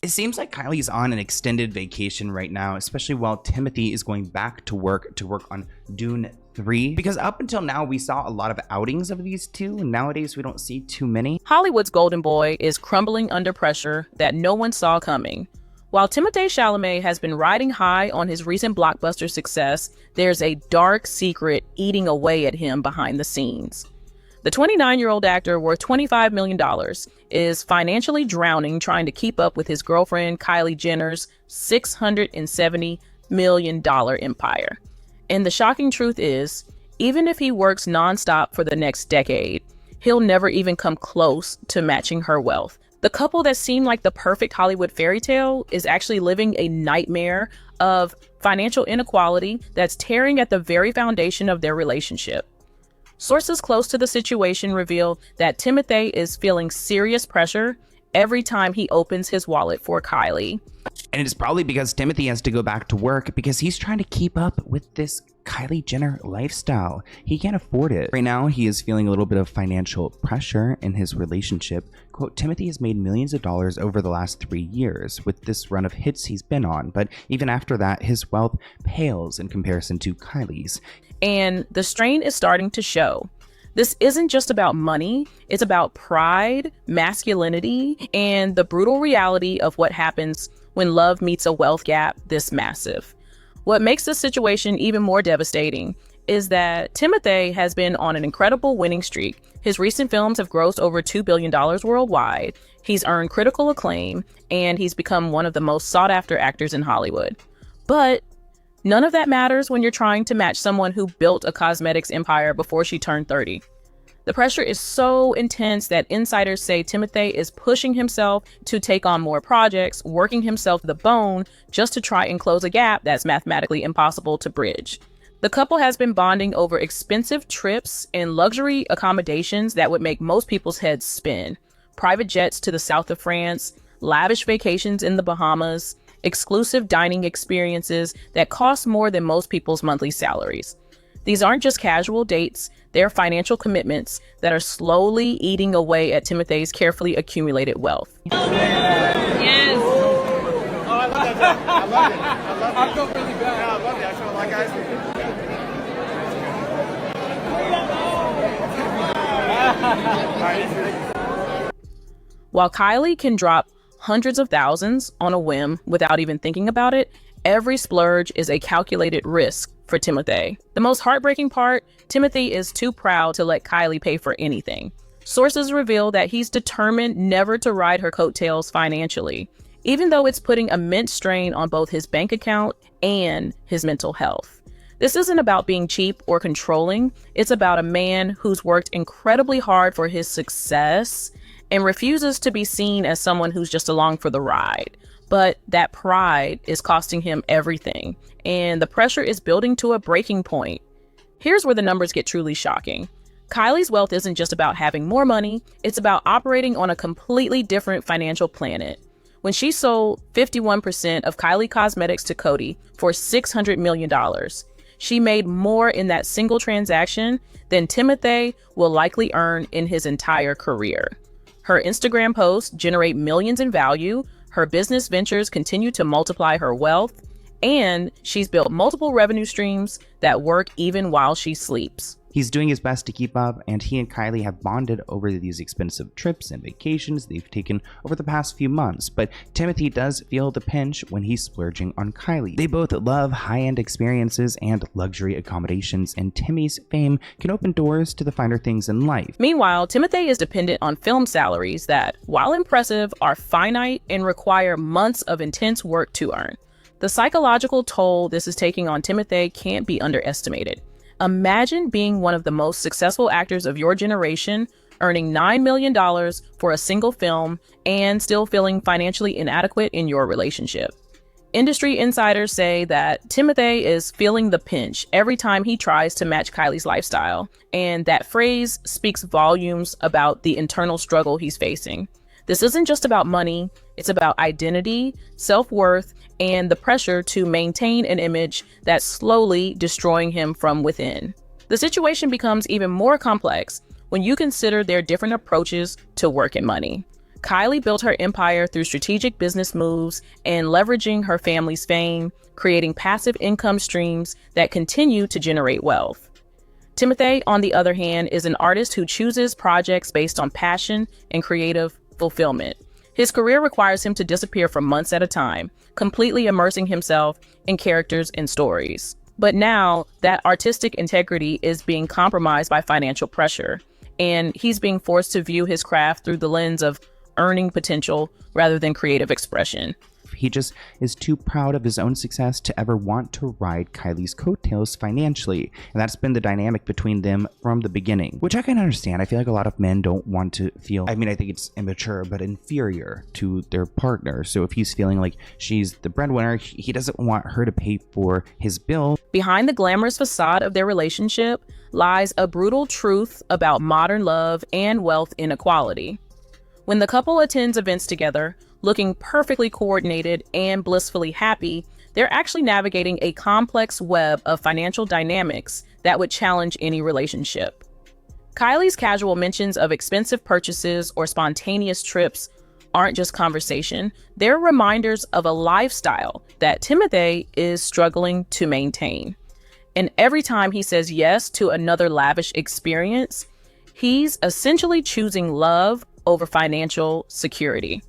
It seems like Kylie's on an extended vacation right now, especially while Timothee is going back to work on Dune 3. Because up until now, we saw a lot of outings of these two, and nowadays we don't see too many. Hollywood's golden boy is crumbling under pressure that no one saw coming. While Timothée Chalamet has been riding high on his recent blockbuster success, there's a dark secret eating away at him behind the scenes. The 29-year-old actor, worth $25 million, is financially drowning trying to keep up with his girlfriend Kylie Jenner's $670 million empire. And the shocking truth is, even if he works nonstop for the next decade, he'll never even come close to matching her wealth. The couple that seemed like the perfect Hollywood fairy tale is actually living a nightmare of financial inequality that's tearing at the very foundation of their relationship. Sources close to the situation reveal that Timothée is feeling serious pressure every time he opens his wallet for Kylie. And it's probably because Timothee has to go back to work because he's trying to keep up with this Kylie Jenner lifestyle. He can't afford it. Right now, he is feeling a little bit of financial pressure in his relationship. Quote, Timothee has made millions of dollars over the last 3 years with this run of hits he's been on, but even after that, his wealth pales in comparison to Kylie's. And the strain is starting to show. This isn't just about money, it's about pride, masculinity, and the brutal reality of what happens when love meets a wealth gap this massive. What makes this situation even more devastating is that Timothée has been on an incredible winning streak. His recent films have grossed over $2 billion worldwide. He's earned critical acclaim, and he's become one of the most sought-after actors in Hollywood. But none of that matters when you're trying to match someone who built a cosmetics empire before she turned 30. The pressure is so intense that insiders say Timothée is pushing himself to take on more projects, working himself to the bone just to try and close a gap that's mathematically impossible to bridge. The couple has been bonding over expensive trips and luxury accommodations that would make most people's heads spin. Private jets to the south of France, lavish vacations in the Bahamas, exclusive dining experiences that cost more than most people's monthly salaries. These aren't just casual dates, they're financial commitments that are slowly eating away at Timothée's carefully accumulated wealth. Yes. Oh, I love that joke. I love it. I love it. I feel really bad. Yeah, I love it. I feel like guys. While Kylie can drop hundreds of thousands on a whim without even thinking about it, every splurge is a calculated risk for Timothée. The most heartbreaking part, Timothée is too proud to let Kylie pay for anything. Sources reveal that he's determined never to ride her coattails financially, even though it's putting immense strain on both his bank account and his mental health. This isn't about being cheap or controlling. It's about a man who's worked incredibly hard for his success and refuses to be seen as someone who's just along for the ride. But that pride is costing him everything, and the pressure is building to a breaking point. Here's where the numbers get truly shocking. Kylie's wealth isn't just about having more money, it's about operating on a completely different financial planet. When she sold 51% of Kylie Cosmetics to Coty for $600 million, she made more in that single transaction than Timothée will likely earn in his entire career. Her Instagram posts generate millions in value, her business ventures continue to multiply her wealth, and she's built multiple revenue streams that work even while she sleeps. He's doing his best to keep up, and he and Kylie have bonded over these expensive trips and vacations they've taken over the past few months, but Timothee does feel the pinch when he's splurging on Kylie. They both love high-end experiences and luxury accommodations, and Timmy's fame can open doors to the finer things in life. Meanwhile, Timothée is dependent on film salaries that, while impressive, are finite and require months of intense work to earn. The psychological toll this is taking on Timothée can't be underestimated. Imagine being one of the most successful actors of your generation, earning $9 million for a single film, and still feeling financially inadequate in your relationship. Industry insiders say that Timothée is feeling the pinch every time he tries to match Kylie's lifestyle, and that phrase speaks volumes about the internal struggle he's facing. This isn't just about money, it's about identity, self-worth, and the pressure to maintain an image that's slowly destroying him from within. The situation becomes even more complex when you consider their different approaches to work and money. Kylie built her empire through strategic business moves and leveraging her family's fame, creating passive income streams that continue to generate wealth. Timothée, on the other hand, is an artist who chooses projects based on passion and creative fulfillment. His career requires him to disappear for months at a time, completely immersing himself in characters and stories. But now, that artistic integrity is being compromised by financial pressure, and he's being forced to view his craft through the lens of earning potential rather than creative expression. He just is too proud of his own success to ever want to ride Kylie's coattails financially. And that's been the dynamic between them from the beginning, which I can understand. I feel like a lot of men don't want to feel, I think it's immature, but inferior to their partner. So if he's feeling like she's the breadwinner, he doesn't want her to pay for his bill. Behind the glamorous facade of their relationship lies a brutal truth about modern love and wealth inequality. When the couple attends events together, looking perfectly coordinated and blissfully happy, they're actually navigating a complex web of financial dynamics that would challenge any relationship. Kylie's casual mentions of expensive purchases or spontaneous trips aren't just conversation, they're reminders of a lifestyle that Timothée is struggling to maintain. And every time he says yes to another lavish experience, he's essentially choosing love over financial security.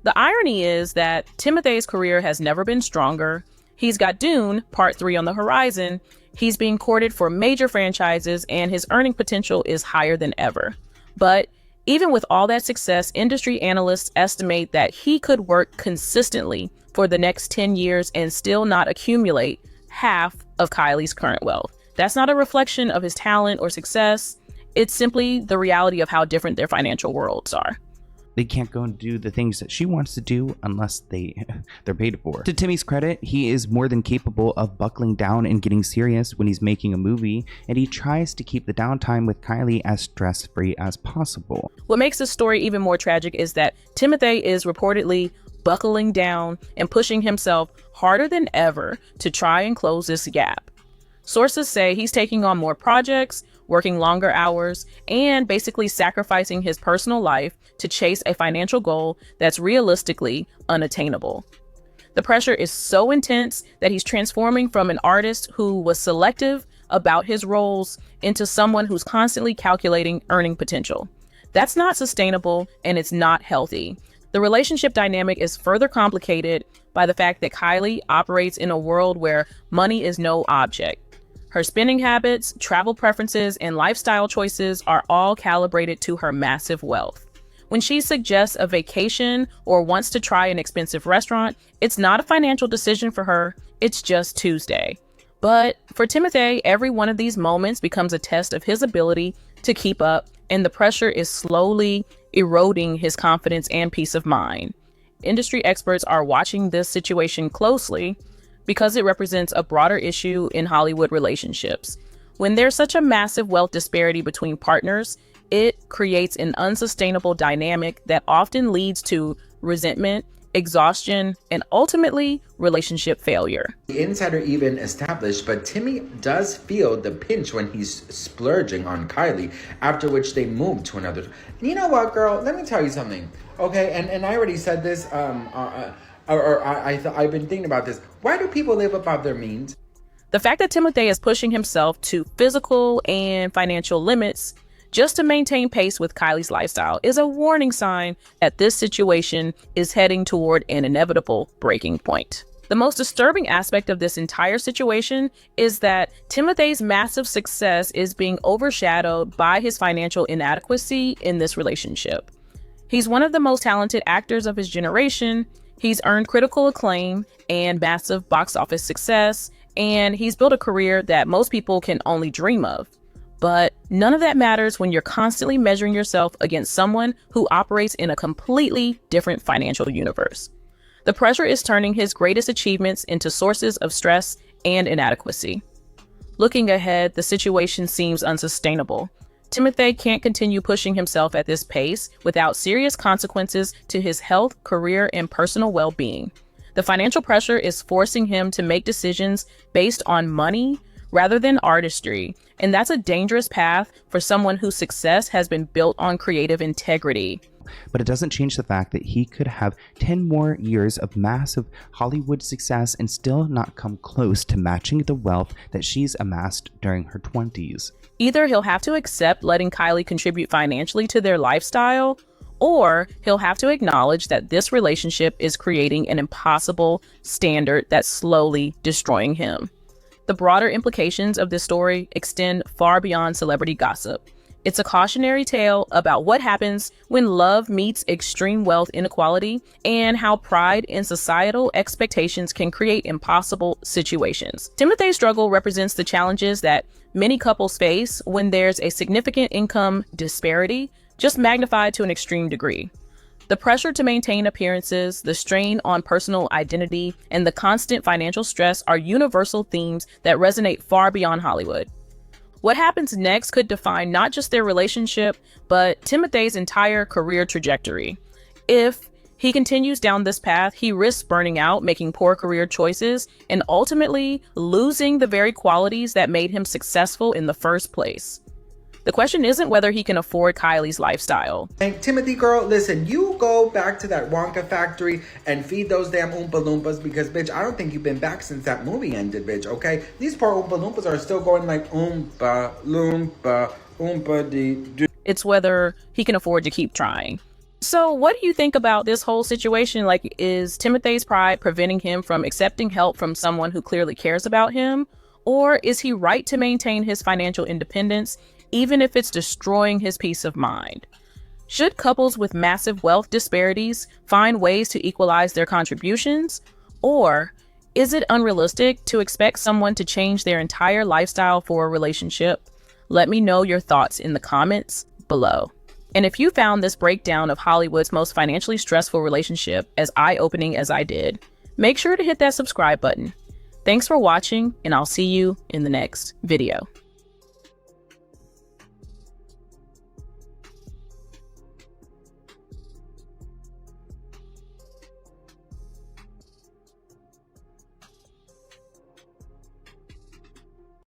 The irony is that Timothée's career has never been stronger. He's got Dune, Part 3 on the horizon. He's being courted for major franchises, and his earning potential is higher than ever. But even with all that success, industry analysts estimate that he could work consistently for the next 10 years and still not accumulate half of Kylie's current wealth. That's not a reflection of his talent or success. It's simply the reality of how different their financial worlds are. They can't go and do the things that she wants to do unless they're paid for. To Timmy's credit, he is more than capable of buckling down and getting serious when he's making a movie, and he tries to keep the downtime with Kylie as stress-free as possible. What makes this story even more tragic is that Timothée is reportedly buckling down and pushing himself harder than ever to try and close this gap. Sources say he's taking on more projects, working longer hours, and basically sacrificing his personal life to chase a financial goal that's realistically unattainable. The pressure is so intense that he's transforming from an artist who was selective about his roles into someone who's constantly calculating earning potential. That's not sustainable, and it's not healthy. The relationship dynamic is further complicated by the fact that Kylie operates in a world where money is no object. Her spending habits, travel preferences, and lifestyle choices are all calibrated to her massive wealth. When she suggests a vacation or wants to try an expensive restaurant, it's not a financial decision for her, it's just Tuesday. But for Timothée, every one of these moments becomes a test of his ability to keep up, and the pressure is slowly eroding his confidence and peace of mind. Industry experts are watching this situation closely, because it represents a broader issue in Hollywood relationships. When there's such a massive wealth disparity between partners, it creates an unsustainable dynamic that often leads to resentment, exhaustion, and ultimately relationship failure. The insider even established, but Timmy does feel the pinch when he's splurging on Kylie, after which they move to another. And you know what, girl? Let me tell you something, okay? And I already said this, I've been thinking about this. Why do people live above their means? The fact that Timothée is pushing himself to physical and financial limits just to maintain pace with Kylie's lifestyle is a warning sign that this situation is heading toward an inevitable breaking point. The most disturbing aspect of this entire situation is that Timothée's massive success is being overshadowed by his financial inadequacy in this relationship. He's one of the most talented actors of his generation. He's earned critical acclaim and massive box office success, and he's built a career that most people can only dream of. But none of that matters when you're constantly measuring yourself against someone who operates in a completely different financial universe. The pressure is turning his greatest achievements into sources of stress and inadequacy. Looking ahead, the situation seems unsustainable. Timothée can't continue pushing himself at this pace without serious consequences to his health, career, and personal well-being. The financial pressure is forcing him to make decisions based on money rather than artistry, and that's a dangerous path for someone whose success has been built on creative integrity. but it doesn't change the fact that he could have 10 more years of massive Hollywood success and still not come close to matching the wealth that she's amassed during her 20s. Either he'll have to accept letting Kylie contribute financially to their lifestyle, or he'll have to acknowledge that this relationship is creating an impossible standard that's slowly destroying him. The broader implications of this story extend far beyond celebrity gossip. It's a cautionary tale about what happens when love meets extreme wealth inequality and how pride and societal expectations can create impossible situations. Timothee's struggle represents the challenges that many couples face when there's a significant income disparity, just magnified to an extreme degree. The pressure to maintain appearances, the strain on personal identity, and the constant financial stress are universal themes that resonate far beyond Hollywood. What happens next could define not just their relationship, but Timothee's entire career trajectory. If he continues down this path, he risks burning out, making poor career choices, and ultimately losing the very qualities that made him successful in the first place. The question isn't whether he can afford Kylie's lifestyle. Hey, Timothee girl, listen, you go back to that Wonka factory and feed those damn Oompa Loompas because, bitch, I don't think you've been back since that movie ended, bitch, okay? These poor Oompa Loompas are still going like Oompa Loompa, Oompa dee. It's whether he can afford to keep trying. So what do you think about this whole situation? Like, is Timothee's pride preventing him from accepting help from someone who clearly cares about him? Or is he right to maintain his financial independence, even if it's destroying his peace of mind? Should couples with massive wealth disparities find ways to equalize their contributions? Or is it unrealistic to expect someone to change their entire lifestyle for a relationship? Let me know your thoughts in the comments below. And if you found this breakdown of Hollywood's most financially stressful relationship as eye-opening as I did, make sure to hit that subscribe button. Thanks for watching, and I'll see you in the next video.